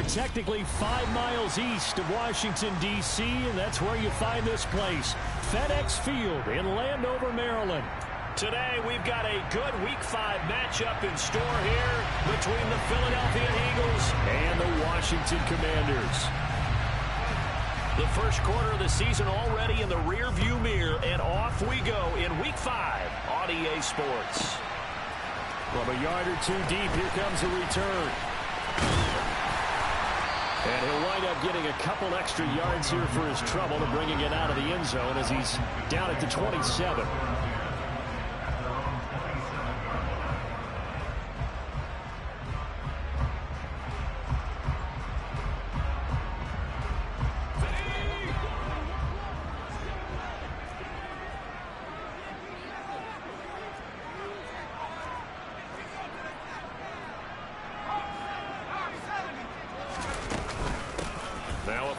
are technically 5 miles east of Washington, D.C., and that's where you find this place, FedEx Field in Landover, Maryland. Today, we've got a good Week 5 matchup in store here between the Philadelphia Eagles and the Washington Commanders. The first quarter of the season already in the rear-view mirror, and off we go in Week 5 on EA Sports. From a yard or two deep, here comes a return. And he'll wind up getting a couple extra yards here for his trouble and bringing it out of the end zone as he's down at the 27.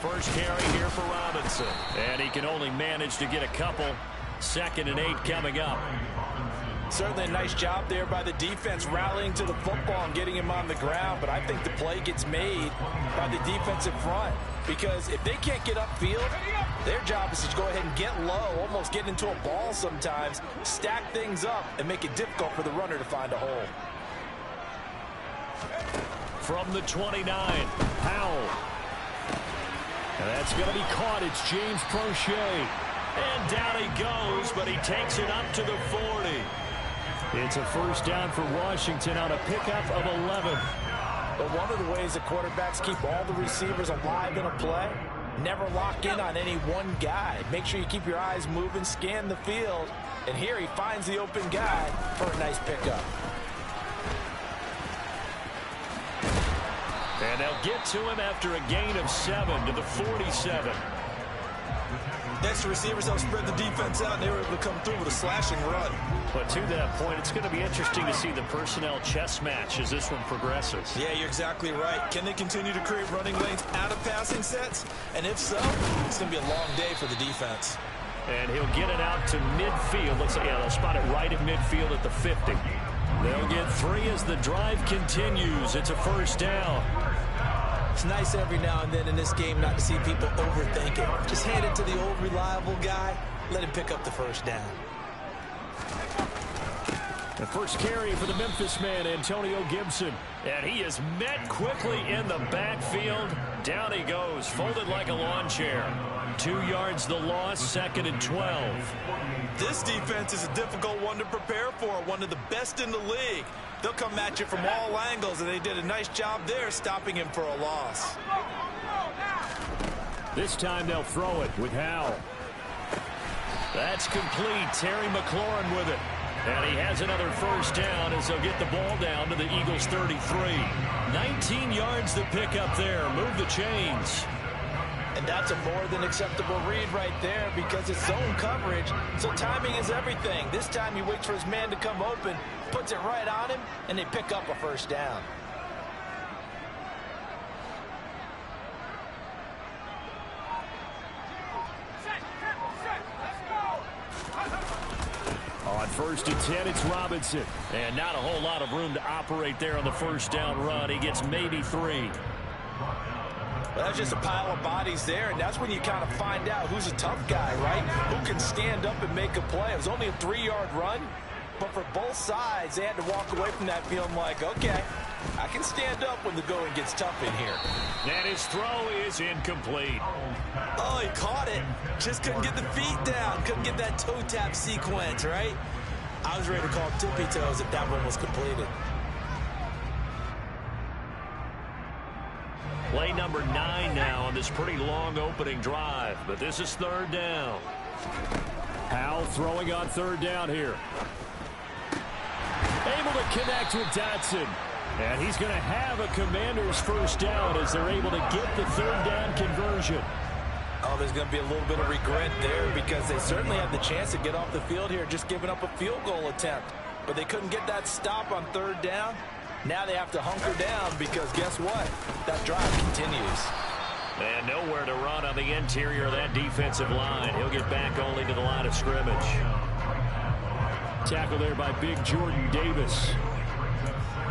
First carry here for Robinson. And he can only manage to get a couple. 2nd and 8 coming up. Certainly a nice job there by the defense rallying to the football and getting him on the ground. But I think the play gets made by the defensive front. Because if they can't get upfield, their job is to go ahead and get low, almost get into a ball sometimes, stack things up, and make it difficult for the runner to find a hole. From the 29, Powell. And that's going to be caught. It's James Prochet. And down he goes, but he takes it up to the 40. It's a first down for Washington on a pickup of 11. But one of the ways that quarterbacks keep all the receivers alive in a play, never lock in on any one guy. Make sure you keep your eyes moving, scan the field. And here he finds the open guy for a nice pickup. And they'll get to him after a gain of 7 to the 47. Extra receivers help spread the defense out, and they were able to come through with a slashing run. But to that point, it's going to be interesting to see the personnel chess match as this one progresses. Yeah, you're exactly right. Can they continue to create running lanes out of passing sets? And if so, it's going to be a long day for the defense. And he'll get it out to midfield. Looks like, yeah, they'll spot it right at midfield at the 50. They'll get 3 as the drive continues. It's a first down. It's nice every now and then in this game not to see people overthink it. Just hand it to the old reliable guy. Let him pick up the first down. The first carry for the Memphis man, Antonio Gibson. And he is met quickly in the backfield. Down he goes, folded like a lawn chair. 2 yards the loss, 2nd and 12. This defense is a difficult one to prepare for, one of the best in the league. They'll come at you from all angles, and they did a nice job there stopping him for a loss. This time they'll throw it with Howell. That's complete. Terry McLaurin with it. And he has another first down as they'll get the ball down to the Eagles' 33. 19 yards to pick up there. Move the chains. And that's a more than acceptable read right there because it's zone coverage, so timing is everything. This time he waits for his man to come open, puts it right on him, and they pick up a first down. On 1st and 10, it's Robinson. And not a whole lot of room to operate there on the first down run. He gets maybe 3. Well, that's just a pile of bodies there, and that's when you kind of find out who's a tough guy, right? Who can stand up and make a play. It was only a 3-yard run, but for both sides, they had to walk away from that feeling like, okay, I can stand up when the going gets tough in here. And his throw is incomplete. Oh, he caught it. Just couldn't get the feet down. Couldn't get that toe tap sequence, right? I was ready to call tippy toes if that one was completed. Play number 9 now on this pretty long opening drive, but this is 3rd down. Howell throwing on 3rd down here. Able to connect with Dotson. And he's going to have a Commander's first down as they're able to get the 3rd down conversion. Oh, there's going to be a little bit of regret there because they certainly had the chance to get off the field here, just giving up a field goal attempt. But they couldn't get that stop on 3rd down. Now they have to hunker down because guess what? That drive continues. And nowhere to run on the interior of that defensive line. He'll get back only to the line of scrimmage. Tackle there by big Jordan Davis.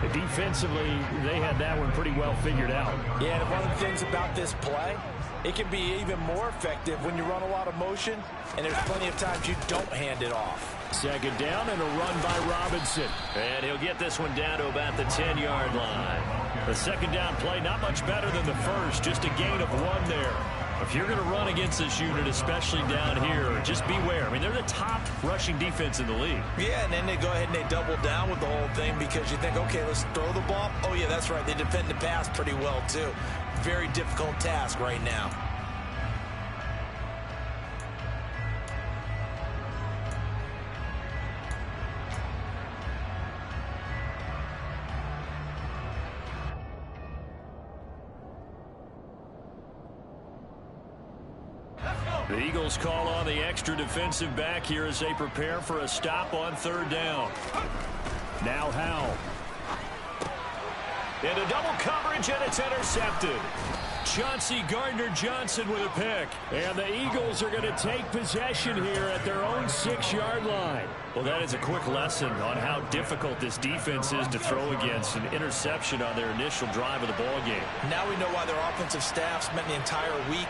Defensively, they had that one pretty well figured out. Yeah, and one of the things about this play, it can be even more effective when you run a lot of motion, and there's plenty of times you don't hand it off. Second down and a run by Robinson. And he'll get this one down to about the 10-yard line. The second down play, not much better than the first, just a gain of 1 there. If you're going to run against this unit, especially down here, just beware. I mean, they're the top rushing defense in the league. Yeah, and then they go ahead and they double down with the whole thing because you think, okay, let's throw the ball. Oh, yeah, that's right. They defend the pass pretty well, too. Very difficult task right now. The Eagles call on the extra defensive back here as they prepare for a stop on third down. Now Howell. Into double coverage, and it's intercepted. Chauncey Gardner-Johnson with a pick. And the Eagles are going to take possession here at their own 6-yard line. Well, that is a quick lesson on how difficult this defense is to throw against. An interception on their initial drive of the ball game. Now we know why their offensive staff spent the entire week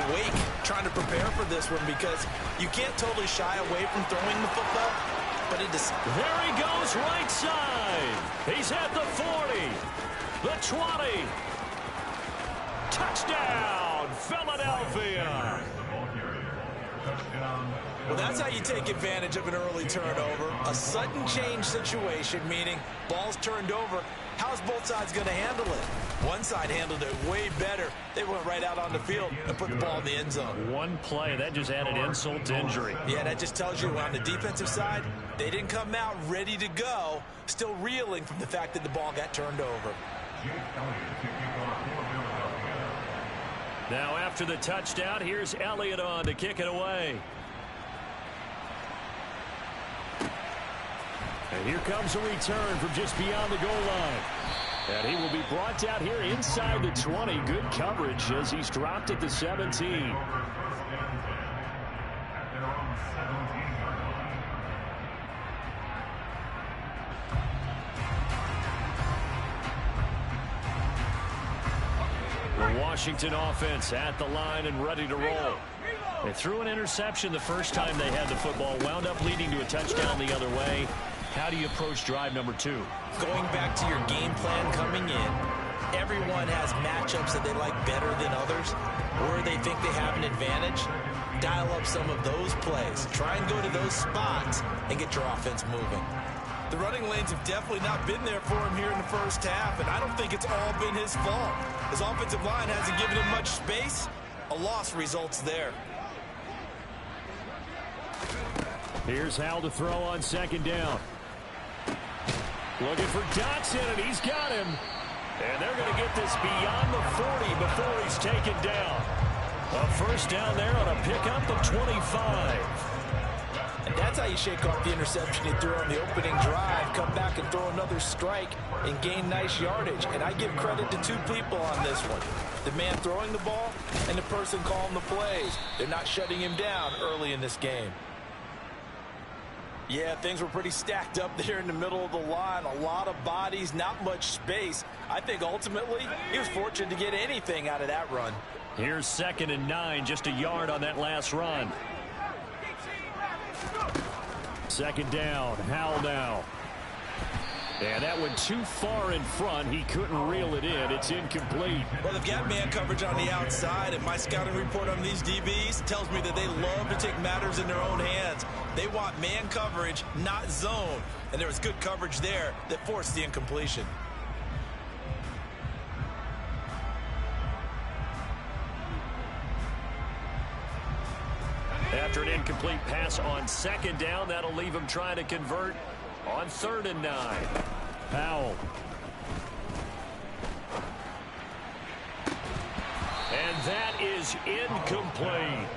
awake trying to prepare for this one, because you can't totally shy away from throwing the football, but it is... There he goes, right side. He's at the 40, the 20. Touchdown, Philadelphia. Well, that's how you take advantage of an early turnover. A sudden change situation, meaning ball's turned over. How's both sides going to handle it? One side handled it way better. They went right out on the field and put the ball in the end zone. One play, that just added insult to injury. Yeah, that just tells you on the defensive side, they didn't come out ready to go, still reeling from the fact that the ball got turned over. Now after the touchdown, here's Elliott on to kick it away. And here comes a return from just beyond the goal line. And he will be brought down here inside the 20. Good coverage as he's dropped at the 17. The Washington offense at the line and ready to roll. They threw an interception the first time they had the football, wound up leading to a touchdown the other way. How do you approach drive number 2? Going back to your game plan coming in, everyone has matchups that they like better than others, or they think they have an advantage. Dial up some of those plays. Try and go to those spots and get your offense moving. The running lanes have definitely not been there for him here in the first half, and I don't think it's all been his fault. His offensive line hasn't given him much space. A loss results there. Here's Howell to throw on second down. Looking for Dotson, and he's got him. And they're going to get this beyond the 40 before he's taken down. A first down there on a pickup of 25. And that's how you shake off the interception he threw on the opening drive, come back and throw another strike and gain nice yardage. And I give credit to two people on this one. The man throwing the ball and the person calling the plays. They're not shutting him down early in this game. Yeah, things were pretty stacked up there in the middle of the line. A lot of bodies, not much space. I think ultimately he was fortunate to get anything out of that run. Here's 2nd and 9, just a yard on that last run. Second down, Howell now. And that went too far in front. He couldn't reel it in. It's incomplete. Well, they've got man coverage on the outside, and my scouting report on these DBs tells me that they love to take matters in their own hands. They want man coverage, not zone. And there was good coverage there that forced the incompletion. After an incomplete pass on second down, that'll leave him trying to convert on 3rd and 9. Powell. And that is incomplete.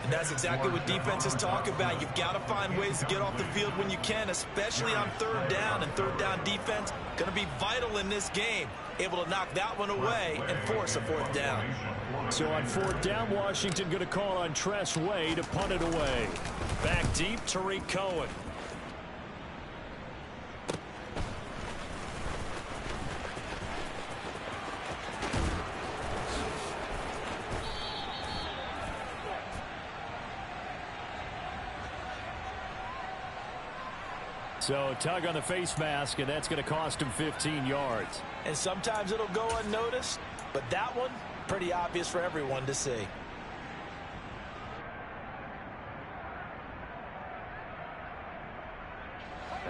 And that's exactly what defenses talk about. You've got to find ways to get off the field when you can, especially on 3rd down. And 3rd down defense going to be vital in this game. Able to knock that one away and force a 4th down. So on 4th down, Washington going to call on Tress Way to punt it away. Back deep, Tariq Cohen. So tug on the face mask, and that's going to cost him 15 yards. And sometimes it'll go unnoticed, but that one, pretty obvious for everyone to see.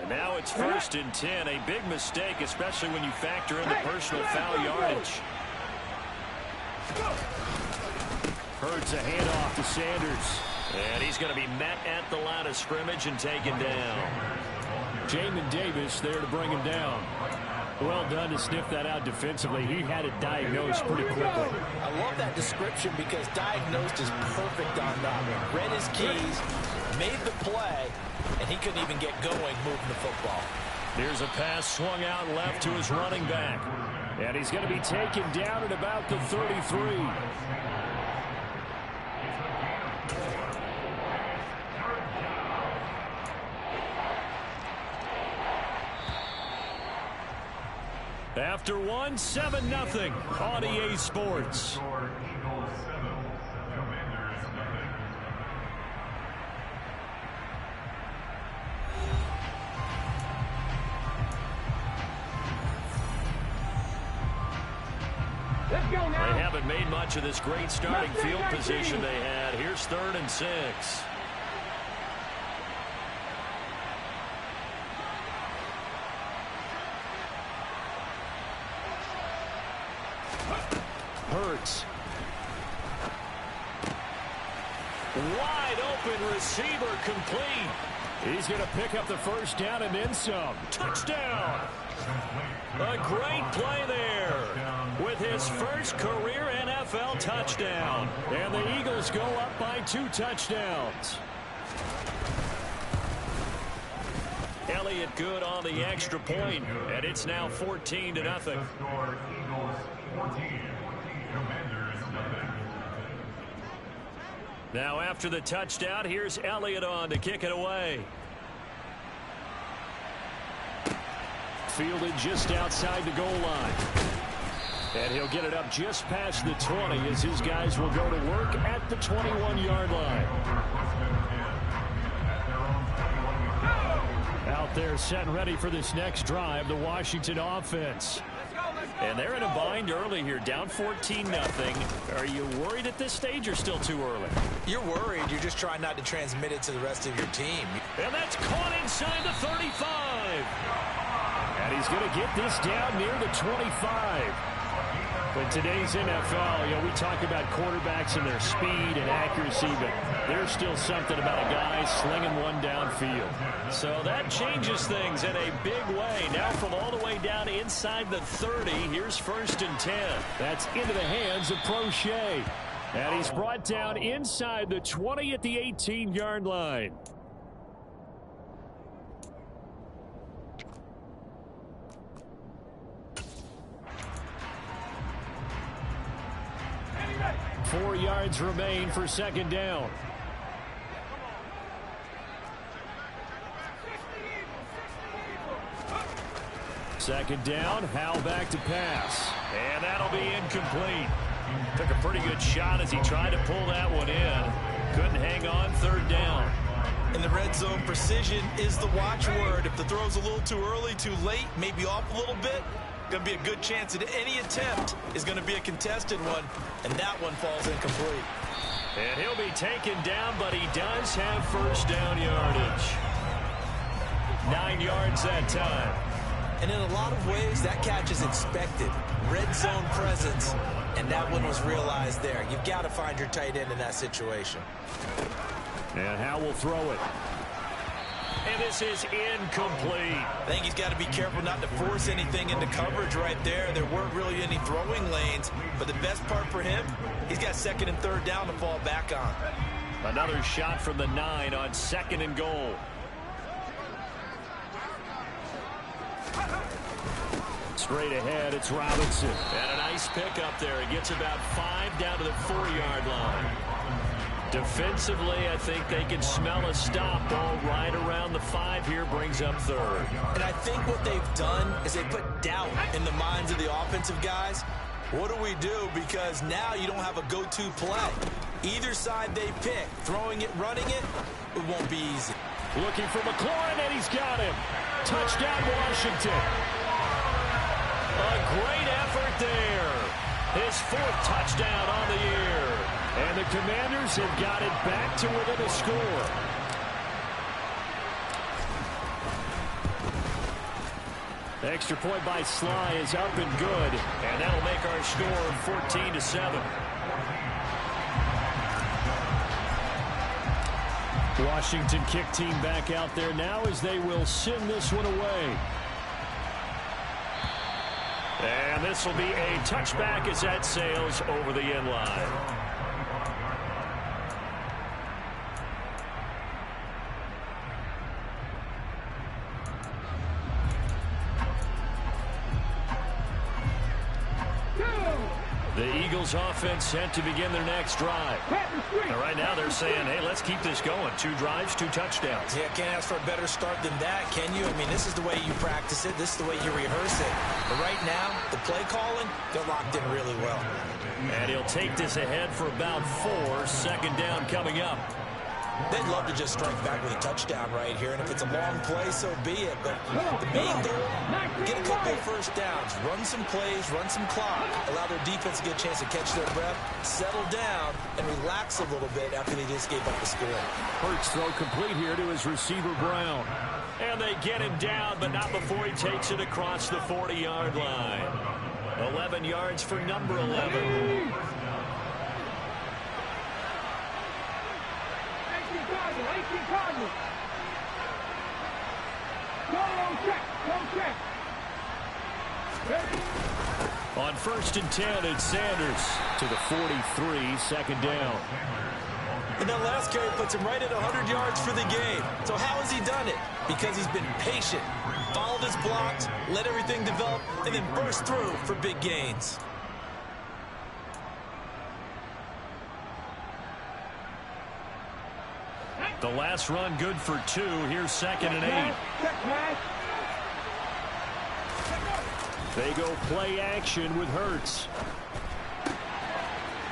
And now it's 1st and 10. A big mistake, especially when you factor in the personal foul yardage. Hurts a handoff to Sanders. And he's going to be met at the line of scrimmage and taken down. Jamin Davis there to bring him down. Well done to sniff that out defensively. He had it diagnosed pretty quickly. I love that description because diagnosed is perfect on that one. Read his keys, made the play, and he couldn't even get going moving the football. Here's a pass swung out left to his running back. And he's going to be taken down at about the 33. After 7-0 on EA Sports. They haven't made much of this great starting field position they had. Here's 3rd and 6. Hurts. Wide open receiver complete. He's going to pick up the first down and then some. Touchdown. A great play there with his first career NFL touchdown. And the Eagles go up by 2 touchdowns. Elliott good on the extra point, and it's now 14-0. Now after the touchdown, here's Elliott on to kick it away. Fielded just outside the goal line. And he'll get it up just past the 20 as his guys will go to work at the 21-yard line. Out there set and ready for this next drive, the Washington offense. And they're in a bind early here, down 14-0. Are you worried at this stage or still too early? You're worried. You're just trying not to transmit it to the rest of your team. And that's caught inside the 35. And he's going to get this down near the 25. In today's NFL, we talk about quarterbacks and their speed and accuracy, but there's still something about a guy slinging one downfield. So that changes things in a big way. Now from all the way down inside the 30, here's 1st and 10. That's into the hands of Prochet. And he's brought down inside the 20 at the 18-yard line. Four yards remain for 2nd down. Second down, Howell back to pass. And that'll be incomplete. Took a pretty good shot as he tried to pull that one in. Couldn't hang on, 3rd down. In the red zone, precision is the watchword. If the throw's a little too early, too late, maybe off a little bit, going to be a good chance that any attempt is going to be a contested one, and that one falls incomplete. And he'll be taken down, but he does have 1st down yardage. 9 yards that time. And in a lot of ways, that catch is expected. Red zone presence, and that one was realized there. You've got to find your tight end in that situation. And Howell will throw it. And this is incomplete. I think he's got to be careful not to force anything into coverage right there. There weren't really any throwing lanes, but the best part for him, he's got 2nd and 3rd down to fall back on. Another shot from the 9 on 2nd and goal. Straight ahead, it's Robinson. And a nice pick up there. He gets about 5 down to the 4-yard line. Defensively, I think they can smell a stop. Ball right around the 5 here, brings up 3rd. And I think what they've done is they put doubt in the minds of the offensive guys. What do we do? Because now you don't have a go-to play. Either side they pick, throwing it, running it, it won't be easy. Looking for McLaurin, and he's got him. Touchdown, Washington. A great effort there. His 4th touchdown on the year. And the Commanders have got it back to within a score. Extra point by Sly is up and good. And that'll make our score 14-7. Washington kick team back out there now as they will send this one away. And this will be a touchback as that sails over the end line. The Eagles offense set to begin their next drive. And right now they're saying, hey, let's keep this going. 2 drives, 2 touchdowns. Yeah, can't ask for a better start than that, can you? I mean, this is the way you practice it. This is the way you rehearse it. But right now, the play calling, they're locked in really well. And he'll take this ahead for about 4. Second down coming up. They'd love to just strike back with a touchdown right here, and if it's a long play, so be it. But the main goal, get a couple of first downs, run some plays, run some clock, allow their defense to get a chance to catch their breath, settle down, and relax a little bit after they just gave up the score. Hurts throw complete here to his receiver, Brown. And they get him down, but not before he takes it across the 40-yard line. 11 yards for number 11. On 1st and 10, it's Sanders to the 43, second down. And that last carry puts him right at 100 yards for the game. So how has he done it? Because he's been patient, followed his blocks, let everything develop, and then burst through for big gains. The last run good for 2. Here's 2nd and 8. They go play action with Hurts.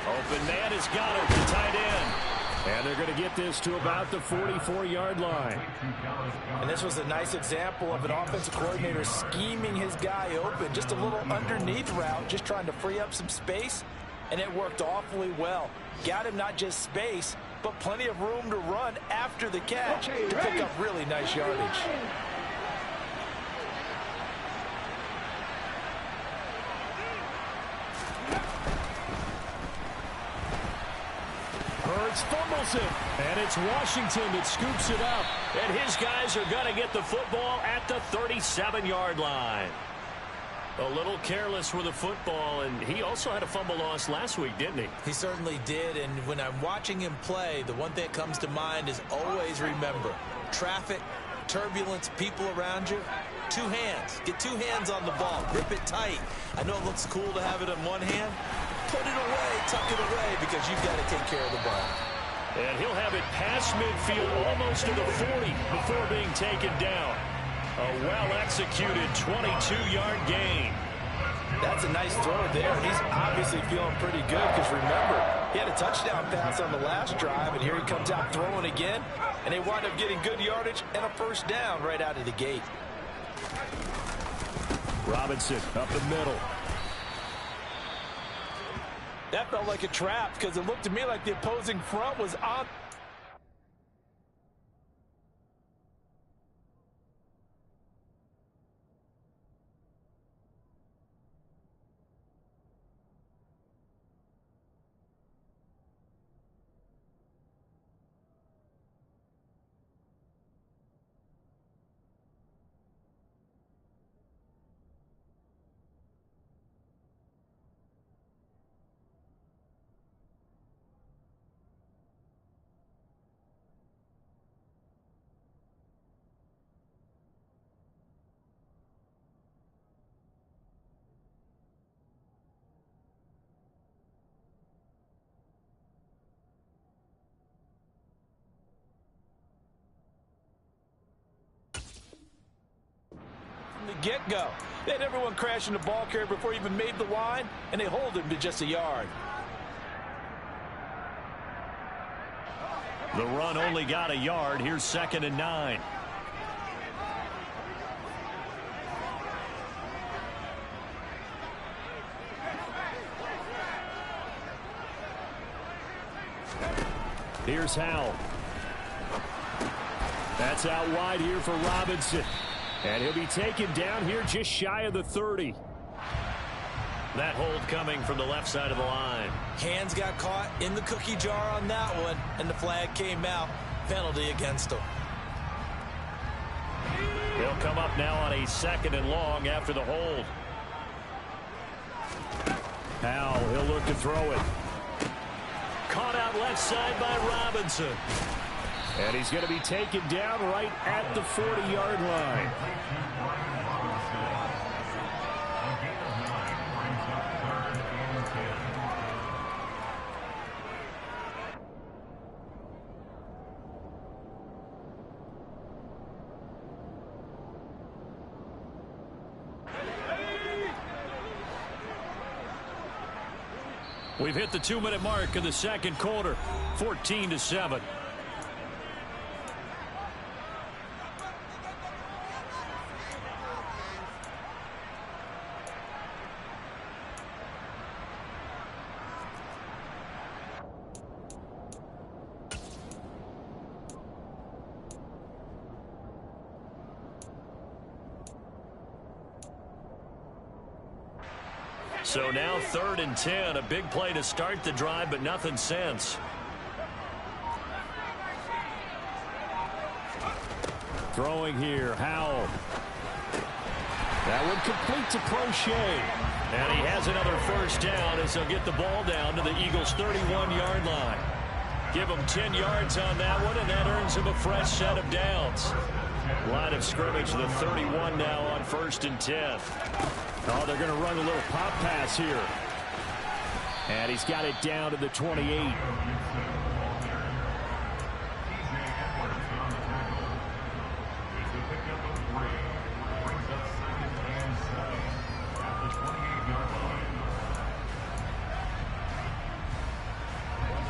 Open man has got it to tight end. And they're going to get this to about the 44-yard line. And this was a nice example of an offensive coordinator scheming his guy open. Just a little underneath route, just trying to free up some space. And it worked awfully well. Got him not just space, but plenty of room to run after the catch to pick up really nice yardage. Hurts fumbles it, and it's Washington that scoops it up. And his guys are going to get the football at the 37-yard line. A little careless with the football, and he also had a fumble loss last week, didn't he? He certainly did, and when I'm watching him play, the one thing that comes to mind is always remember, traffic, turbulence, people around you, 2 hands. Get 2 hands on the ball. Grip it tight. I know it looks cool to have it in one hand. Put it away, tuck it away, because you've got to take care of the ball. And he'll have it past midfield almost to the 40 before being taken down. A well-executed 22-yard gain. That's a nice throw there. He's obviously feeling pretty good because, remember, he had a touchdown pass on the last drive, and here he comes out throwing again, and they wind up getting good yardage and a first down right out of the gate. Robinson up the middle. That felt like a trap because it looked to me like the opposing front was on. Get-go. They had everyone crashing the ball carrier before he even made the line, and they hold him to just a yard. The run only got a yard. Here's 2nd and 9. Here's Howell. That's out wide here for Robinson. And he'll be taken down here just shy of the 30. That hold coming from the left side of the line. Hands got caught in the cookie jar on that one, and the flag came out. Penalty against him. He'll come up now on a 2nd and long after the hold. Howell, he'll look to throw it. Caught out left side by Robinson. And he's going to be taken down right at the 40-yard line. We've hit the 2-minute mark of the second quarter, 14-7. So now 3rd and 10, a big play to start the drive, but nothing since. Throwing here, Howell. That one complete to Crochet. And he has another first down as he'll get the ball down to the Eagles' 31-yard line. Give him 10 yards on that one, and that earns him a fresh set of downs. Line of scrimmage, the 31 now on 1st and 10. Oh, they're going to run a little pop pass here. And he's got it down to the 28.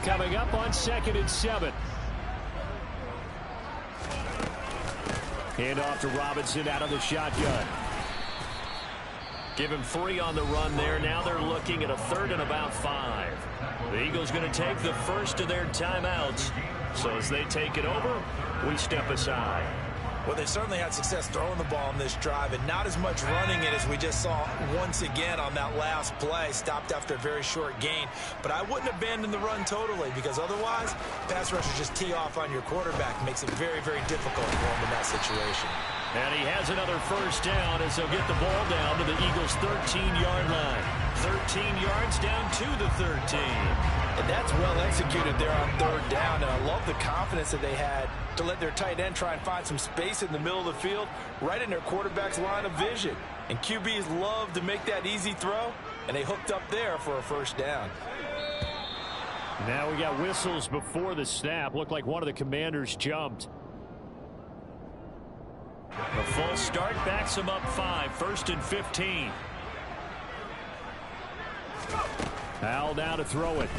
Coming up on 2nd and 7. Hand off to Robinson out of the shotgun. Give him 3 on the run there. Now they're looking at a 3rd and about 5. The Eagles going to take the first of their timeouts. So as they take it over, we step aside. Well, they certainly had success throwing the ball on this drive, and not as much running it as we just saw once again on that last play. Stopped after a very short gain. But I wouldn't abandon the run totally, because otherwise, pass rushers just tee off on your quarterback. Makes it very, very difficult for him in that situation. And he has another first down as he'll get the ball down to the Eagles' 13-yard line. 13 yards down to the 13. And that's well executed there on 3rd down. And I love the confidence that they had to let their tight end try and find some space in the middle of the field, right in their quarterback's line of vision. And QBs love to make that easy throw, and they hooked up there for a first down. Now we got whistles before the snap. Looked like one of the Commanders jumped. A false start backs him up 5. 1st and 15. Howell down to throw it.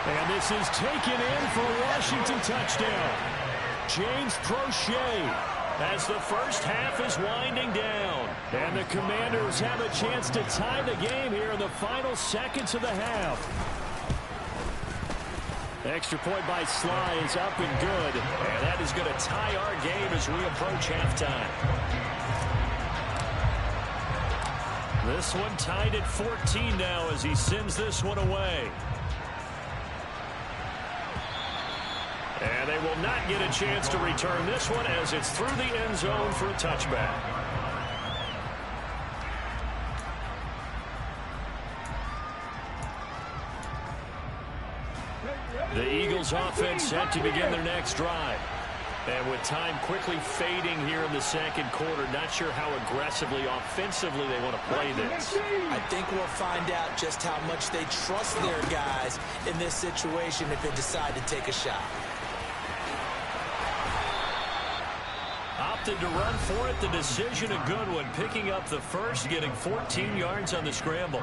And this is taken in for a Washington touchdown. James Crochet as the first half is winding down. And the Commanders have a chance to tie the game here in the final seconds of the half. The extra point by Sly is up and good. And that is going to tie our game as we approach halftime. This one tied at 14 now as he sends this one away. And they will not get a chance to return this one as it's through the end zone for a touchback. The Eagles offense set to begin their next drive. And with time quickly fading here in the second quarter, not sure how aggressively, offensively they want to play this. I think we'll find out just how much they trust their guys in this situation if they decide to take a shot. Opted to run for it. The decision a good one. Picking up the first, getting 14 yards on the scramble.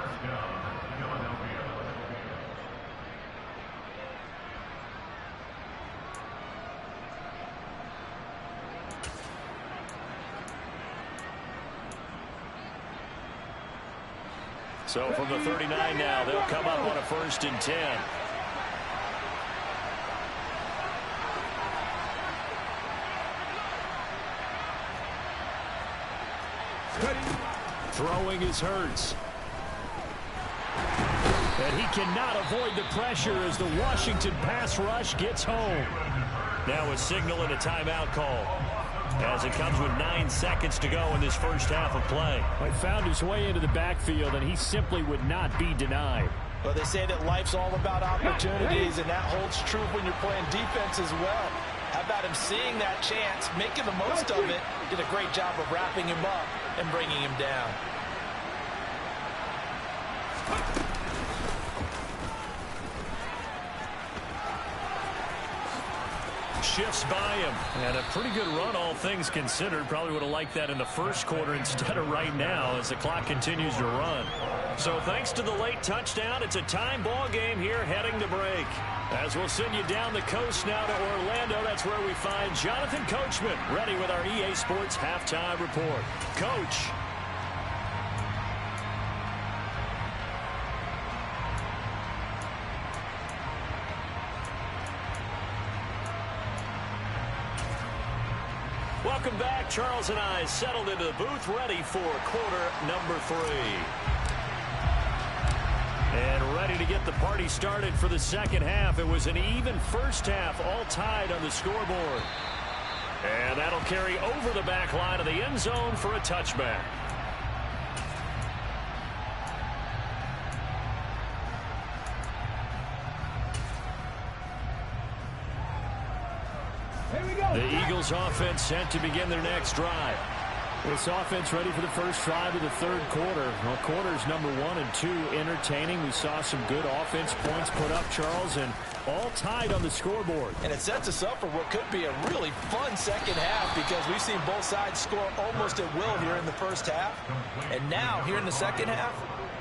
So from the 39 now, they'll come up on a 1st and 10. Throwing is Hurts. And he cannot avoid the pressure as the Washington pass rush gets home. Now a signal and a timeout call, as it comes with 9 seconds to go in this first half of play. He found his way into the backfield, and he simply would not be denied. Well, they say that life's all about opportunities, and that holds true when you're playing defense as well. How about him seeing that chance, making the most of it, did a great job of wrapping him up and bringing him down. Shifts by him, and a pretty good run, all things considered. Probably would have liked that in the first quarter instead of right now as the clock continues to run. So thanks to the late touchdown, it's a time ball game here heading to break. As we'll send you down the coast now to Orlando, that's where we find Jonathan Coachman ready with our EA Sports halftime report. Coach. Welcome back. Charles and I settled into the booth, ready for quarter number 3. And ready to get the party started for the second half. It was an even first half, all tied on the scoreboard. And that'll carry over the back line of the end zone for a touchback. The Eagles offense set to begin their next drive. This offense ready for the first drive of the third quarter. Well, quarters number 1 and 2 entertaining. We saw some good offense points put up, Charles, and all tied on the scoreboard. And it sets us up for what could be a really fun second half, because we've seen both sides score almost at will here in the first half. And now, here in the second half,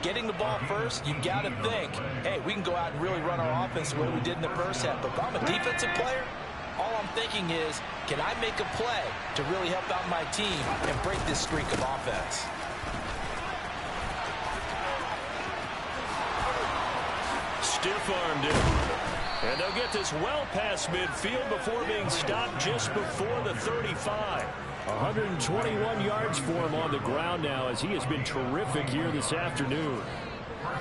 getting the ball first, you've got to think, hey, we can go out and really run our offense the way we did in the first half. But if I'm a defensive player, all I'm thinking is, can I make a play to really help out my team and break this streak of offense? Stiff-armed it. And they'll get this well past midfield before being stopped just before the 35. 121 yards for him on the ground now, as he has been terrific here this afternoon.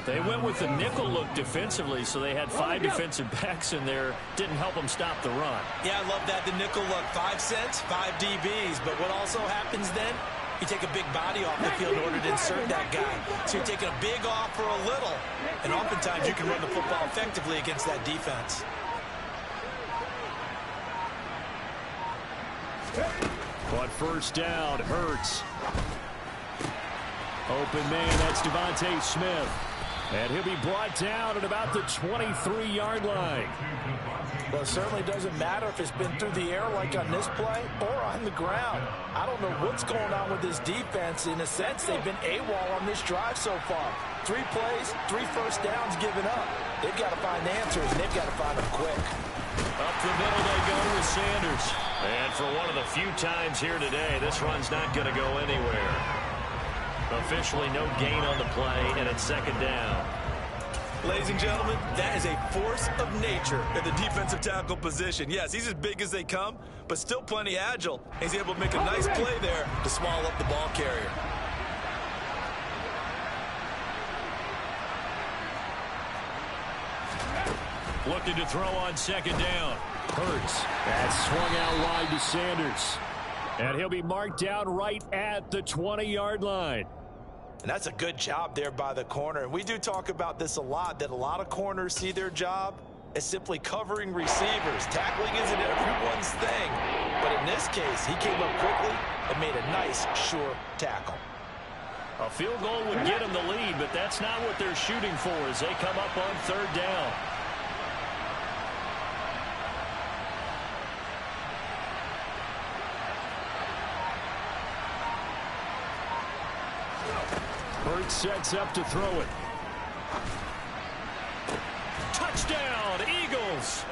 They went with the nickel look defensively, so they had 5 defensive backs in there. Didn't help them stop the run. Yeah, I love that, the nickel look. 5 cents, 5 DBs. But what also happens then, you take a big body off the field in order to insert that guy. So you're taking a big off for a little. And oftentimes you can run the football effectively against that defense. But first down, Hurts. Open man, that's Devontae Smith. And he'll be brought down at about the 23-yard line. Well, it certainly doesn't matter if it's been through the air like on this play or on the ground. I don't know what's going on with this defense. In a sense, they've been AWOL on this drive so far. 3 plays, 3 first downs given up. They've got to find answers, and they've got to find them quick. Up the middle they go with Sanders. And for one of the few times here today, this run's not going to go anywhere. Officially no gain on the play, and it's second down. Ladies and gentlemen, that is a force of nature in the defensive tackle position. Yes, he's as big as they come, but still plenty agile. He's able to make a nice play there to swallow up the ball carrier. Looking to throw on second down. Hurts. That's swung out wide to Sanders. And he'll be marked down right at the 20-yard line. And that's a good job there by the corner. And we do talk about this a lot, that a lot of corners see their job as simply covering receivers. Tackling isn't everyone's thing. But in this case, he came up quickly and made a nice, sure tackle. A field goal would get them the lead, but that's not what they're shooting for as they come up on third down. Hurts sets up to throw it. Touchdown, Eagles!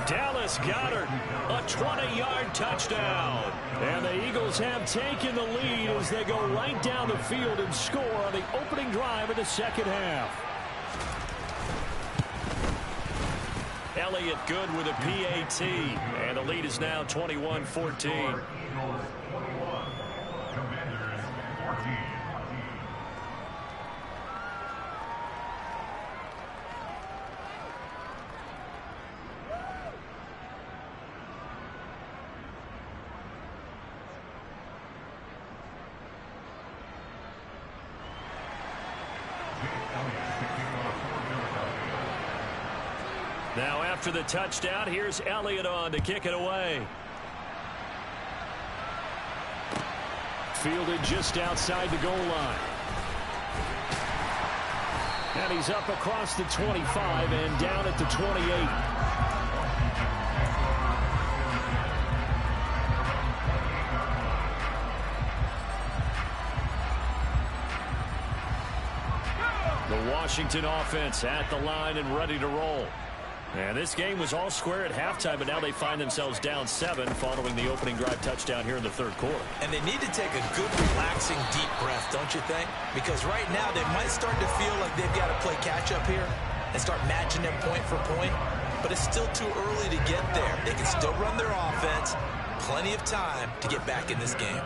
Dallas Goedert, a 20-yard touchdown. And the Eagles have taken the lead as they go right down the field and score on the opening drive of the second half. Elliott good with a PAT, and the lead is now 21-14. Now after the touchdown, here's Elliott on to kick it away. Fielded just outside the goal line. And he's up across the 25 and down at the 28. The Washington offense at the line and ready to roll. And this game was all square at halftime, but now they find themselves down 7 following the opening drive touchdown here in the third quarter. And they need to take a good, relaxing, deep breath, don't you think? Because right now they might start to feel like they've got to play catch-up here and start matching them point for point. But it's still too early to get there. They can still run their offense. Plenty of time to get back in this game.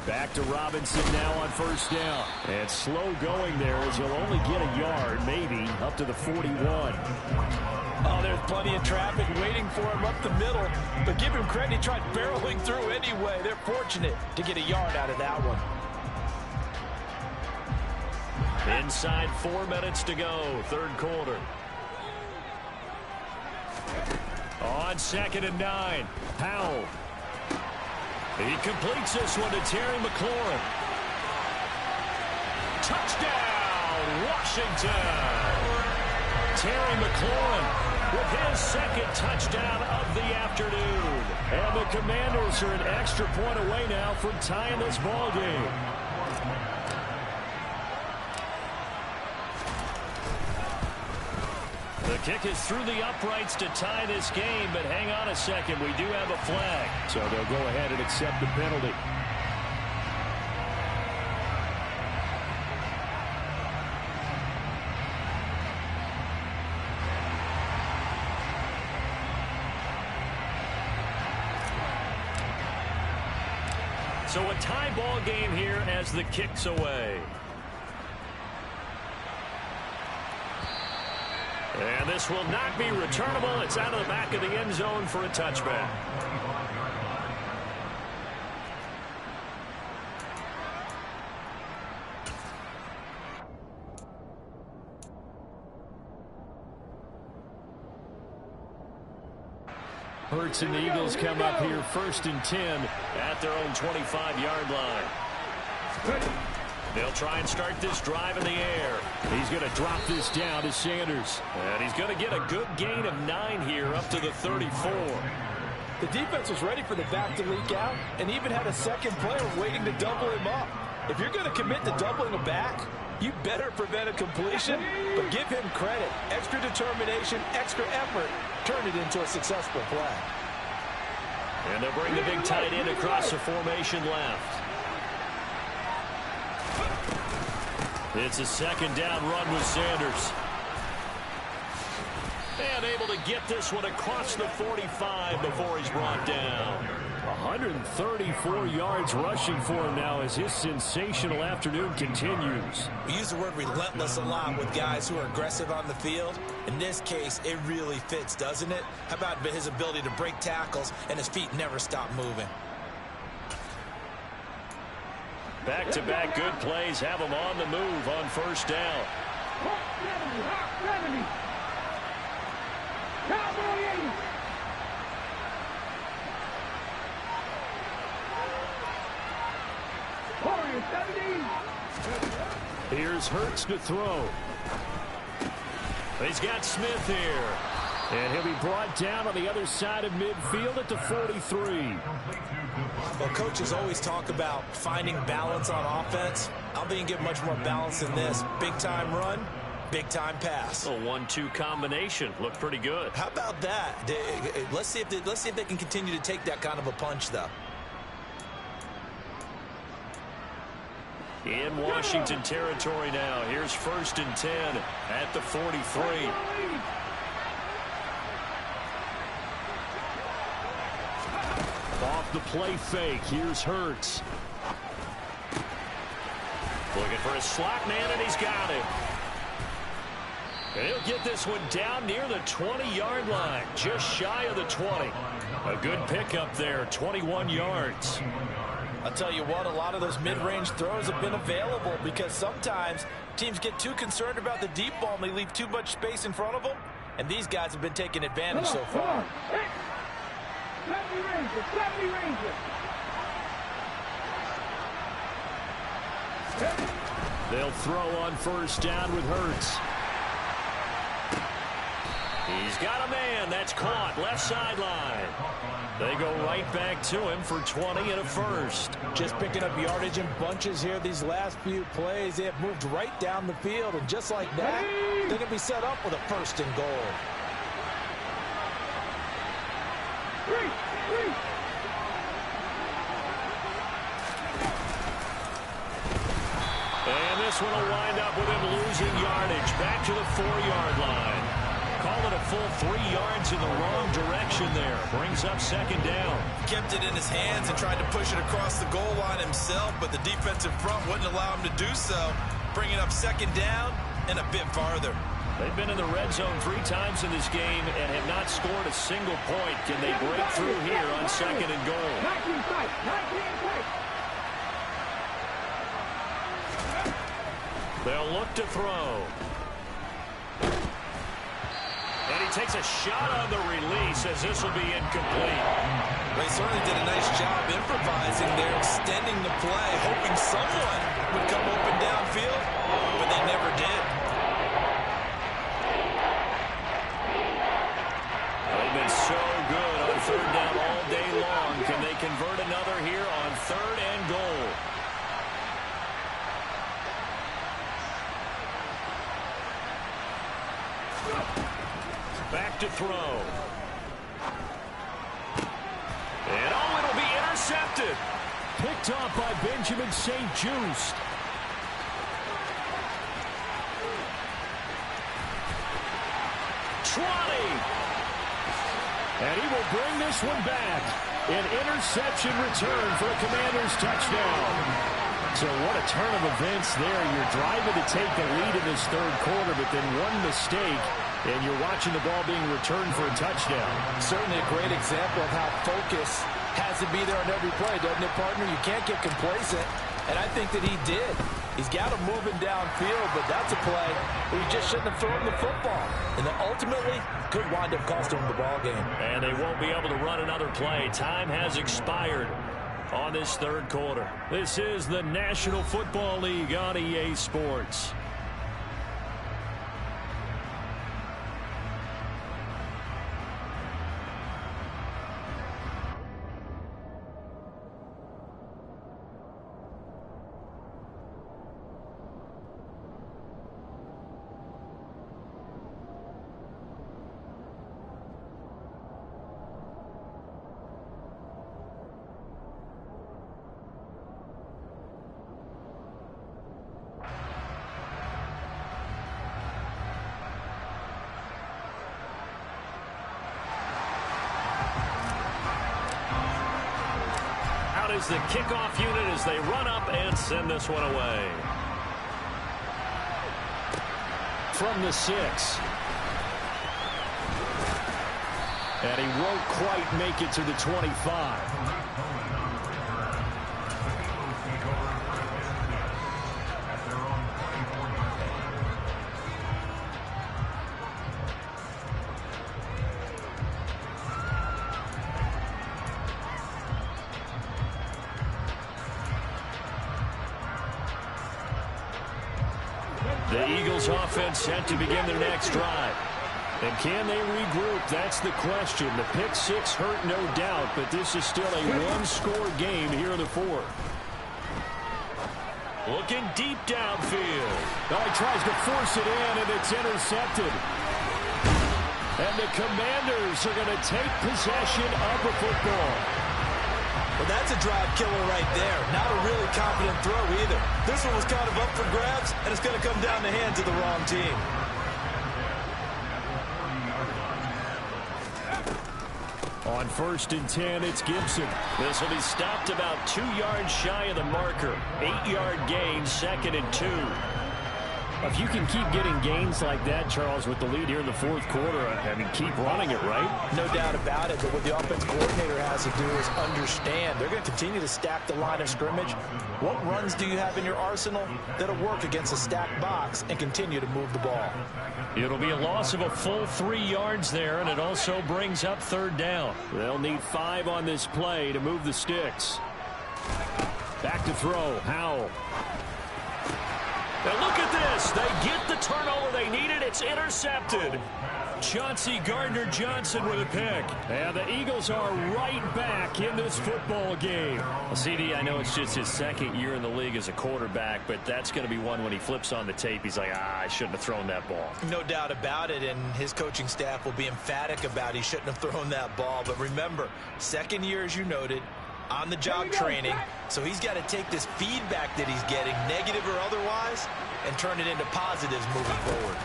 Back to Robinson now on first down. And slow going there as he'll only get a yard, maybe, up to the 41. Oh, there's plenty of traffic waiting for him up the middle. But give him credit, he tried barreling through anyway. They're fortunate to get a yard out of that one. Inside 4 minutes to go, third quarter. On 2nd and 9, Powell. He completes this one to Terry McLaurin. Touchdown, Washington! Terry McLaurin with his second touchdown of the afternoon. And the Commanders are an extra point away now from tying this ball game. The kick is through the uprights to tie this game, but hang on a second. We do have a flag. So they'll go ahead and accept the penalty. So a tie ball game here as the kick's away. And this will not be returnable. It's out of the back of the end zone for a touchback. Hurts and the Eagles come up here 1st and 10 at their own 25-yard line. They'll try and start this drive in the air. He's going to drop this down to Sanders. And he's going to get a good gain of 9 here up to the 34. The defense was ready for the back to leak out and even had a second player waiting to double him up. If you're going to commit to doubling a back, you better prevent a completion, but give him credit. Extra determination, extra effort, turn it into a successful play. And they'll bring the big tight end across the formation left. It's a 2nd down run with Sanders. And able to get this one across the 45 before he's brought down. 134 yards rushing for him now as his sensational afternoon continues. We use the word relentless a lot with guys who are aggressive on the field. In this case, it really fits, doesn't it? How about his ability to break tackles and his feet never stop moving? Back-to-back good plays have him on the move on first down. Here's Hurts to throw. He's got Smith here. And he'll be brought down on the other side of midfield at the 43. Well, coaches always talk about finding balance on offense. I don't think you get much more balance than this. Big-time run, Big-time pass. A 1-2 combination. Looked pretty good. How about that? Let's see if they can continue to take that kind of a punch, though. In Washington territory now. Here's 1st and 10 at the 43. Off the play fake. Here's Hurts. Looking for a slot man, and he's got him. And he'll get this one down near the 20-yard line, just shy of the 20. A good pickup there, 21 yards. I'll tell you what, a lot of those mid-range throws have been available because sometimes teams get too concerned about the deep ball and they leave too much space in front of them, and these guys have been taking advantage so far. 70 Rangers. They'll throw on 1st down with Hurts. He's got a man. That's caught. Left sideline. They go right back to him for 20 and a 1st. Just picking up yardage in bunches here these last few plays. They have moved right down the field, and just like that, they're going to be set up with a 1st and goal. And this one will wind up with him losing yardage. Back to the 4-yard line. Call it a full 3 yards in the wrong direction there. Brings up 2nd down. Kept it in his hands and tried to push it across the goal line himself, but the defensive front wouldn't allow him to do so. Bringing up 2nd down and a bit farther. They've been in the red zone 3 times in this game and have not scored a single point. Can they break through here on 2nd and goal? 19 fight. They'll look to throw. And he takes a shot on the release as this will be incomplete. They certainly did a nice job improvising there, extending the play, hoping someone would come open downfield, but they never did. They've been so good on 3rd down all day long. Can they convert another here on 3rd and goal? Back to throw. And it'll be intercepted. Picked off by Benjamin St-Juste. And he will bring this one back. An interception return for a Commanders touchdown. So what a turn of events there. You're driving to take the lead in this 3rd quarter, but then one mistake, and you're watching the ball being returned for a touchdown. Certainly a great example of how focus has to be there on every play, doesn't it, partner? You can't get complacent, and I think that he did. He's got him moving downfield, but that's a play where you just shouldn't have thrown the football. And then ultimately could wind up costing him the ball game. And they won't be able to run another play. Time has expired on this 3rd quarter. This is the National Football League on EA Sports. Is the kickoff unit as they run up and send this one away. From the 6. And he won't quite make it to the 25. The Eagles offense set to begin their next drive. And can they regroup? That's the question. The pick 6 hurt, no doubt, but this is still a one-score game here in the 4th. Looking deep downfield. Oh, he tries to force it in, and it's intercepted. And the Commanders are going to take possession of the football. Well, that's a drive killer right there. Not a really confident throw either. This one was kind of up for grabs, and it's going to come down the hands of the wrong team. On 1st and 10, it's Gibson. This will be stopped about 2 yards shy of the marker. 8-yard gain, 2nd and 2. If you can keep getting gains like that, Charles, with the lead here in the 4th quarter, I mean, keep running it, right? No doubt about it, but what the offense coordinator has to do is understand they're going to continue to stack the line of scrimmage. What runs do you have in your arsenal that'll work against a stacked box and continue to move the ball? It'll be a loss of a full 3 yards there, and it also brings up 3rd down. They'll need 5 on this play to move the sticks. Back to throw, Howell. And look at this. They get the turnover they needed. It's intercepted. Chauncey Gardner-Johnson with a pick. And the Eagles are right back in this football game. Well, CD, I know it's just his 2nd year in the league as a quarterback, but that's going to be one when he flips on the tape. He's like, I shouldn't have thrown that ball. No doubt about it, and his coaching staff will be emphatic about he shouldn't have thrown that ball. But remember, 2nd year, as you noted, on-the-job training, so he's got to take this feedback that he's getting, negative or otherwise, and turn it into positives moving forward.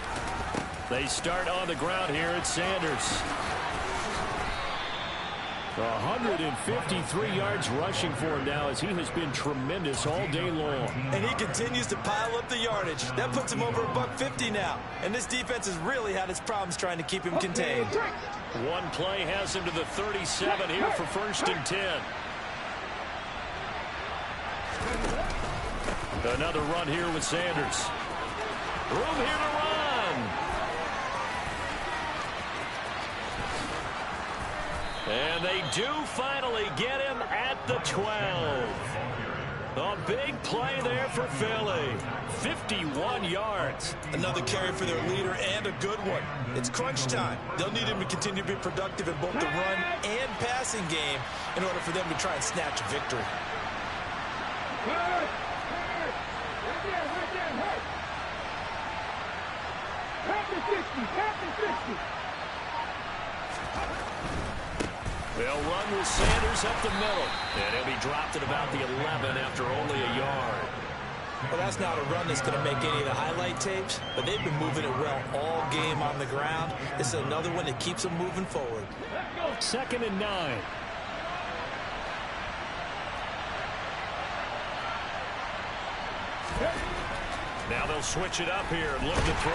They start on the ground here at Sanders. 153 yards rushing for him now as he has been tremendous all day long. And he continues to pile up the yardage. That puts him over $150 now. And this defense has really had its problems trying to keep him contained. One play has him to the 37 here for 1st and 10. Another run here with Sanders. Room here to run. And they do finally get him at the 12. A big play there for Philly. 51 yards. Another carry for their leader and a good one. It's crunch time. They'll need him to continue to be productive in both the run and passing game in order for them to try and snatch a victory. They'll run with Sanders up the middle. And he'll be dropped at about the 11 after only a yard. Well, that's not a run that's going to make any of the highlight tapes, but they've been moving it well all game on the ground. This is another one that keeps them moving forward. 2nd and 9. Now they'll switch it up here and look to throw.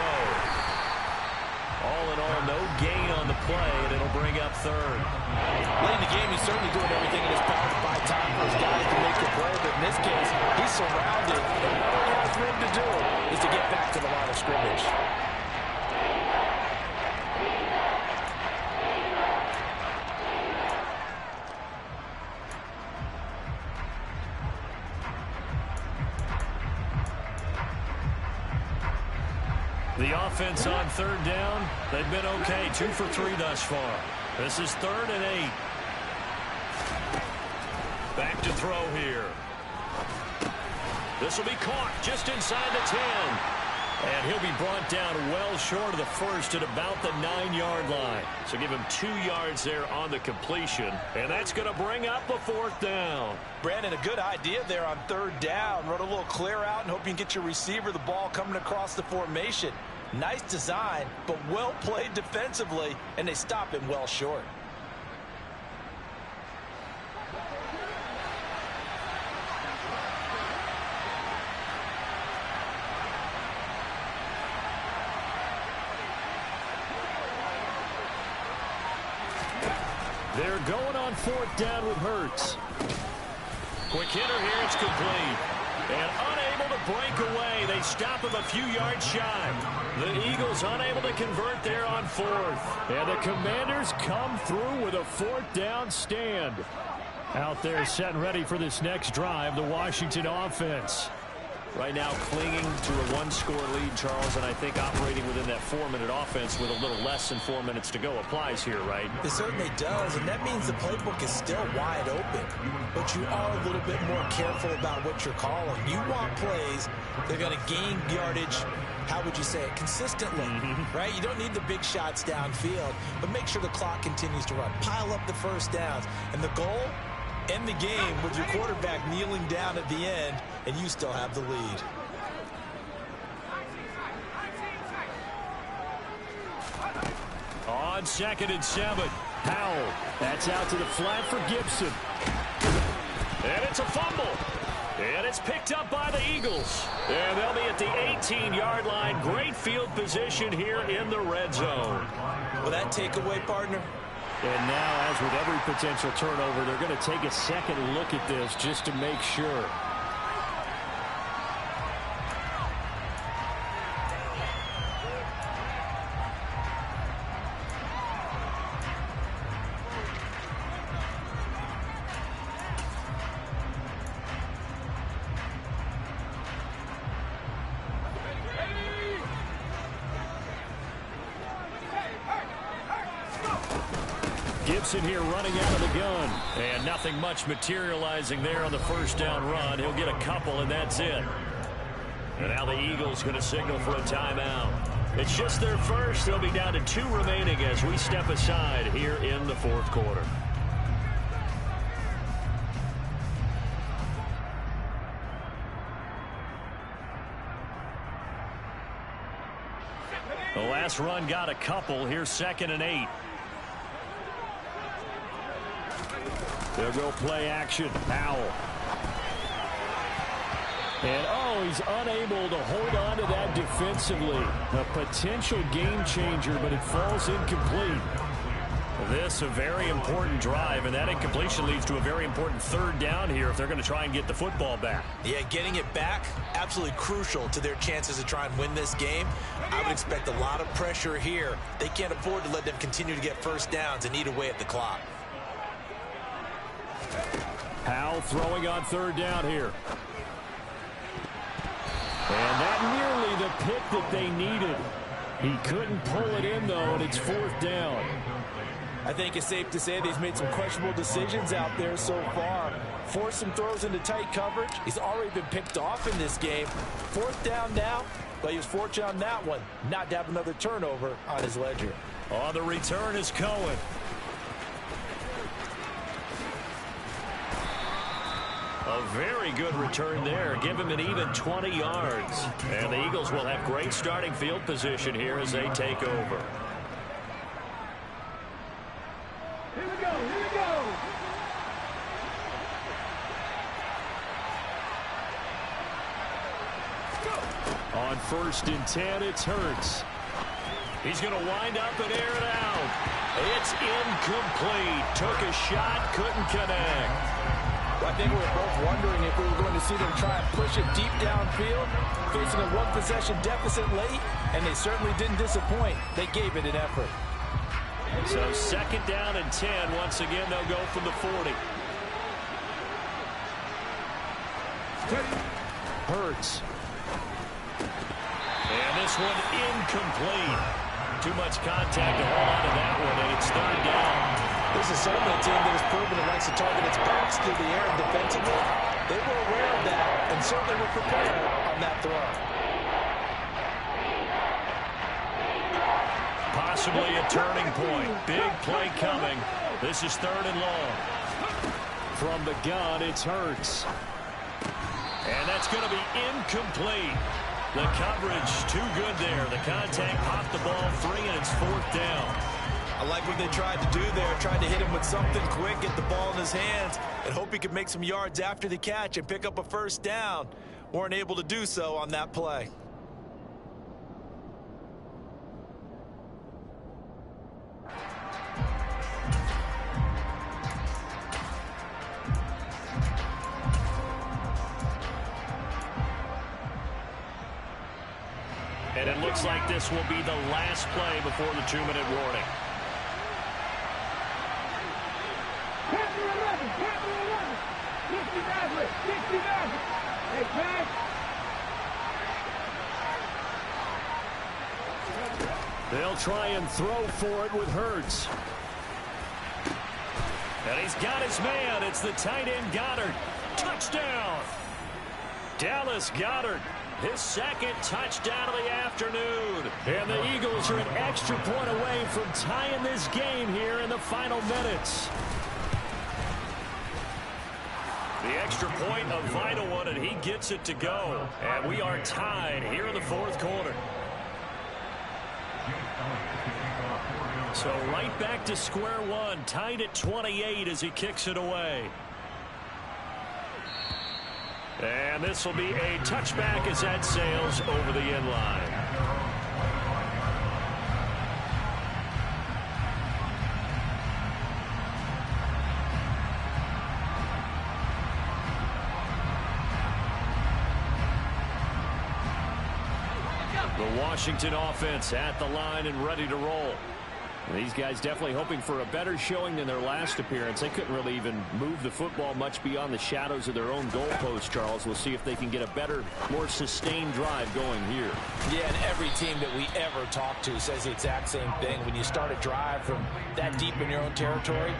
All in all, no gain on the play, and it'll bring up 3rd. Late in the game, he's certainly doing everything in his power to buy time for his guys to make the play, but in this case, he's surrounded, and all he has room to do is to get back to the line of scrimmage. The offense on 3rd down, they've been okay. 2 for 3 thus far. This is 3rd and 8. Back to throw here. This will be caught just inside the 10. And he'll be brought down well short of the 1st at about the 9-yard line. So give him 2 yards there on the completion. And that's going to bring up a 4th down. Brandon, a good idea there on 3rd down. Run a little clear out and hope you can get your receiver the ball coming across the formation. Nice design, but well played defensively, and they stop him well short. They're going on 4th down with Hurts. Quick hitter here, it's complete. And unable to break away. They stop him a few yards shy. The Eagles unable to convert there on 4th. And the Commanders come through with a 4th down stand. Out there set and ready for this next drive, the Washington offense. Right now clinging to a one-score lead, Charles, and I think operating within that 4-minute offense with a little less than 4 minutes to go applies here, right? It certainly does, and that means the playbook is still wide open. But you are a little bit more careful about what you're calling. You want plays that are going to gain yardage, how would you say it, consistently, right? You don't need the big shots downfield, but make sure the clock continues to run. Pile up the first downs, and the goal, end the game with your quarterback kneeling down at the end, and you still have the lead. On 2nd and 7, Powell. That's out to the flat for Gibson. And it's a fumble. And it's picked up by the Eagles. And they'll be at the 18-yard line. Great field position here in the red zone. Will that take away, partner? And now, as with every potential turnover, they're going to take a second look at this just to make sure. Gibson here running out of the gun. And nothing much materializing there on the first down run. He'll get a couple, and that's it. And now the Eagles going to signal for a timeout. It's just their first. They'll be down to 2 remaining as we step aside here in the fourth quarter. The last run got a couple. Here's 2nd and 8. They'll go play action. Powell. And, oh, he's unable to hold on to that defensively. A potential game changer, but it falls incomplete. This a very important drive, and that incompletion leads to a very important 3rd down here if they're going to try and get the football back. Yeah, getting it back, absolutely crucial to their chances to try and win this game. I would expect a lot of pressure here. They can't afford to let them continue to get first downs and eat away at the clock. Powell throwing on 3rd down here. And that nearly the pick that they needed. He couldn't pull it in, though, and it's 4th down. I think it's safe to say that he's made some questionable decisions out there so far. Forced some throws into tight coverage. He's already been picked off in this game. 4th down now, but he was fortunate on that one not to have another turnover on his ledger. On the return is Cohen. A very good return there. Give him an even 20 yards. And the Eagles will have great starting field position here as they take over. Here we go, here we go. On 1st and 10, it's Hurts. He's going to wind up and air it out. It's incomplete. Took a shot, couldn't connect. I think we were both wondering if we were going to see them try and push it deep downfield, facing a 1-possession deficit late, and they certainly didn't disappoint. They gave it an effort. So 2nd down and 10. Once again, they'll go from the 40. Hurts. And this one incomplete. Too much contact to hold on to that one, and it's 3rd down. This is certainly a team that has proven it likes to target its backs through the air and defensively. They were aware of that and certainly were prepared on that throw. Possibly a turning point. Big play coming. This is 3rd and long. From the gun, it's Hurts. And that's going to be incomplete. The coverage too good there. The contact popped the ball free, and it's 4th down. I like what they tried to do there. Tried to hit him with something quick, get the ball in his hands, and hope he could make some yards after the catch and pick up a 1st down. Weren't able to do so on that play. And it looks like this will be the last play before the 2-minute warning. Capital 11, capital 11. 60 Maverick, 60 Maverick. Hey, Pat, They'll try and throw for it with Hurts. And he's got his man. It's the tight end Goddard. Touchdown! Dallas Goedert, his second touchdown of the afternoon. And the Eagles are an extra point away from tying this game here in the final minutes. The extra point, a vital one, and he gets it to go. And we are tied here in the fourth quarter. So right back to square one, tied at 28 as he kicks it away. And this will be a touchback as that sails over the end line. The Washington offense at the line and ready to roll. These guys definitely hoping for a better showing than their last appearance. They couldn't really even move the football much beyond the shadows of their own goalpost, Charles. We'll see if they can get a better, more sustained drive going here. Yeah, and every team that we ever talk to says the exact same thing. When you start a drive from that deep in your own territory,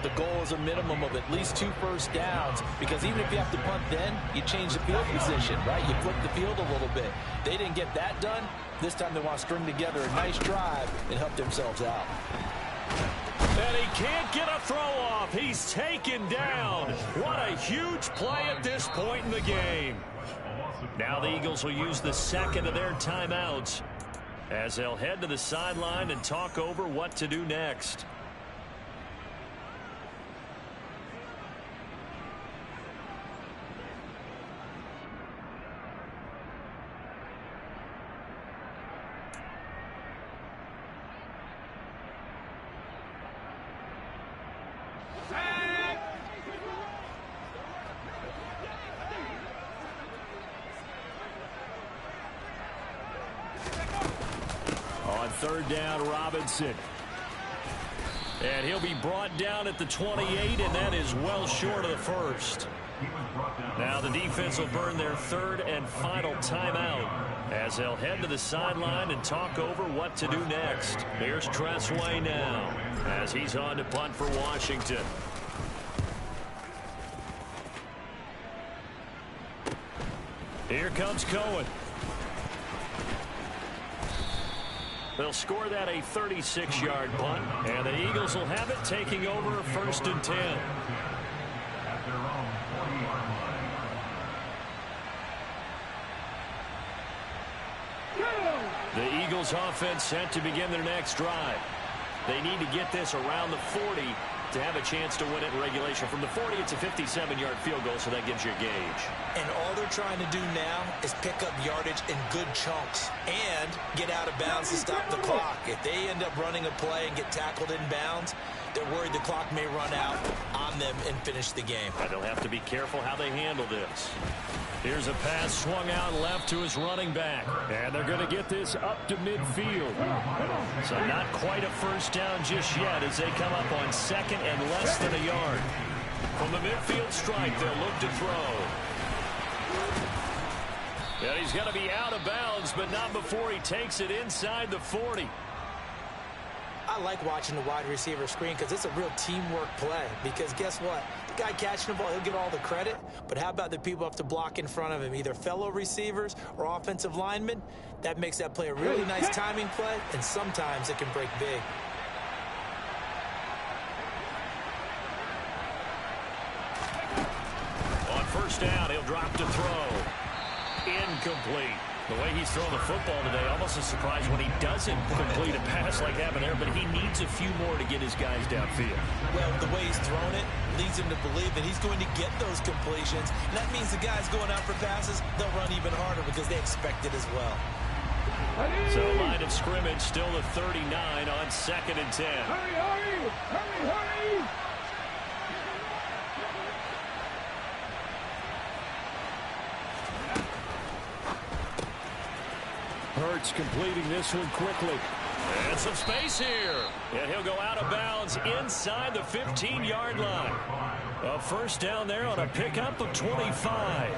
the goal is a minimum of at least 2 first downs, because even if you have to punt then, you change the field position, right? You flip the field a little bit. They didn't get that done. This time they want to string together a nice drive and help themselves out. And he can't get a throw off. He's taken down. What a huge play at this point in the game. Now the Eagles will use the second of their timeouts as they'll head to the sideline and talk over what to do next. Third down, Robinson. And he'll be brought down at the 28, and that is well short of the first. Now the defense will burn their third and final timeout as they'll head to the sideline and talk over what to do next. Here's Tressway now as he's on to punt for Washington. Here comes Cohen. They'll score that a 36-yard punt, and the Eagles will have it taking over 1st and 10. The Eagles offense set to begin their next drive. They need to get this around the 40 to have a chance to win it in regulation. From the 40, it's a 57-yard field goal, so that gives you a gauge. And all they're trying to do now is pick up yardage in good chunks and get out of bounds to stop the clock. If they end up running a play and get tackled in bounds, they're worried the clock may run out on them and finish the game. But they'll have to be careful how they handle this. Here's a pass swung out left to his running back. And they're going to get this up to midfield. So not quite a first down just yet as they come up on second and less than a yard. From the midfield stripe, they'll look to throw. And he's going to be out of bounds, but not before he takes it inside the 40. I like watching the wide receiver screen because it's a real teamwork play. Because guess what? The guy catching the ball, he'll get all the credit. But how about the people have to block in front of him, either fellow receivers or offensive linemen? That makes that play a really nice timing play, and sometimes it can break big. On first down, he'll drop to throw. Incomplete. The way he's throwing the football today, almost a surprise when he doesn't complete a pass like happened there, but he needs a few more to get his guys downfield. Well, the way he's thrown it leads him to believe that he's going to get those completions. And that means the guys going out for passes, they'll run even harder because they expect it as well. So line of scrimmage still at 39 on 2nd and 10. Hurry, hurry! Hurry, hurry! Hurts completing this one quickly. And some space here. And he'll go out of bounds inside the 15-yard line. A first down there on a pickup of 25.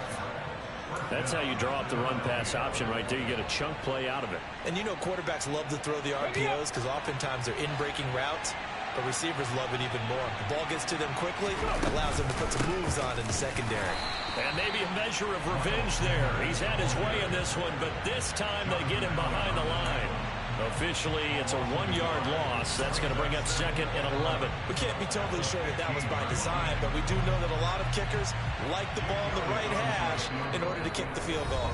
That's how you draw up the run-pass option right there. You get a chunk play out of it. And you know quarterbacks love to throw the RPOs because oftentimes they're in-breaking routes, but receivers love it even more. The ball gets to them quickly, allows them to put some moves on in the secondary. And maybe a measure of revenge there. He's had his way in this one, but this time they get him behind the line. Officially, it's a 1-yard loss. That's going to bring up second and 11. We can't be totally sure that was by design, but we do know that a lot of kickers like the ball in the right hash in order to kick the field goal.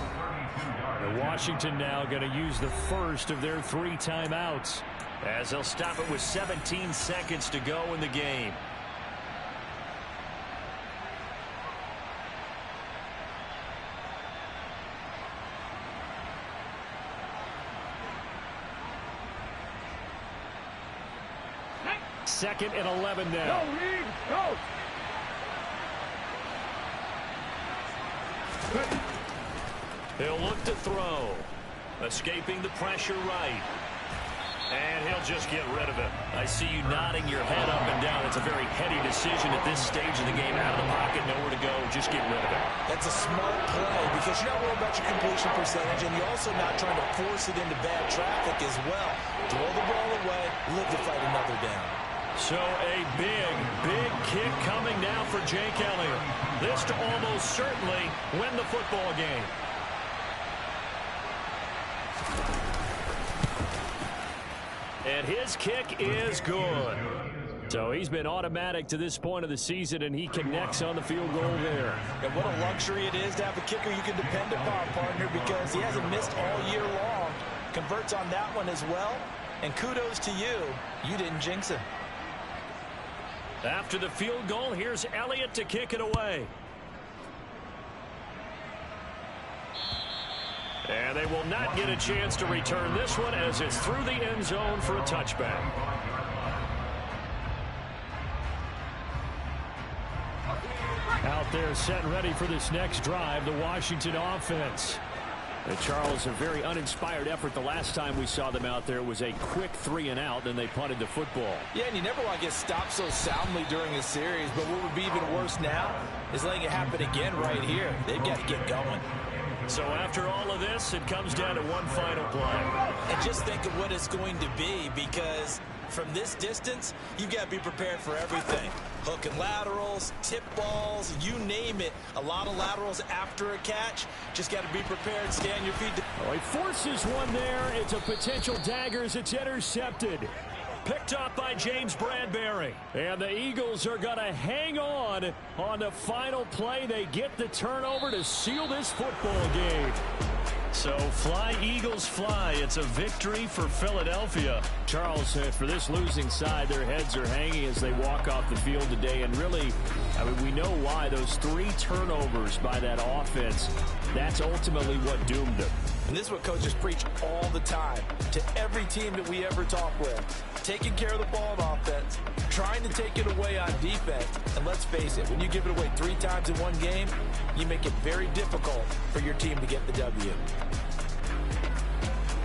And Washington now going to use the first of their 3 timeouts, as they'll stop it with 17 seconds to go in the game. Second and 11 now. Go, Reed, go. He'll look to throw. Escaping the pressure right. And he'll just get rid of it. I see you nodding your head up and down. It's a very heady decision at this stage of the game. Out of the pocket, nowhere to go. Just get rid of it. That's a smart play because you're not worried about your completion percentage, and you're also not trying to force it into bad traffic as well. Throw the ball away, live to fight another down. So a big kick coming now for Jake Elliott. This to almost certainly win the football game. And his kick is good. So he's been automatic to this point of the season, and he connects on the field goal there. And what a luxury it is to have a kicker you can depend upon, partner, because he hasn't missed all year long. Converts on that one as well. And kudos to you. You didn't jinx him. After the field goal, here's Elliott to kick it away. And they will not get a chance to return this one as it's through the end zone for a touchback. Out there set and ready for this next drive, the Washington offense. And Charles, a very uninspired effort. The last time we saw them out there was a quick 3-and-out, then they punted the football. Yeah, and you never want to get stopped so soundly during a series, but what would be even worse now is letting it happen again right here. They've got to get going. So after all of this, it comes down to one final play. And just think of what it's going to be, because from this distance, you've got to be prepared for everything. Hook and laterals, tip balls, you name it. A lot of laterals after a catch. Just got to be prepared, stay on your feet. Oh, he forces one there. It's a potential dagger as it's intercepted. Picked up by James Bradbury. And the Eagles are going to hang on the final play. They get the turnover to seal this football game. So fly, Eagles, fly. It's a victory for Philadelphia. Charles, for this losing side, their heads are hanging as they walk off the field today. And really, I mean, we know why. Those 3 turnovers by that offense, that's ultimately what doomed them. And this is what coaches preach all the time to every team that we ever talk with. Taking care of the ball on offense, trying to take it away on defense. And let's face it, when you give it away 3 times in one game, you make it very difficult for your team to get the W.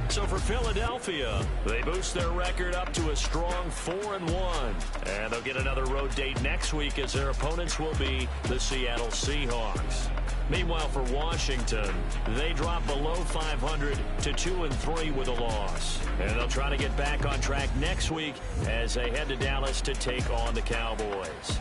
So for Philadelphia, they boost their record up to a strong 4-1. And they'll get another road date next week as their opponents will be the Seattle Seahawks. Meanwhile, for Washington, they drop below 500 to 2-3 with a loss. And they'll try to get back on track next week as they head to Dallas to take on the Cowboys.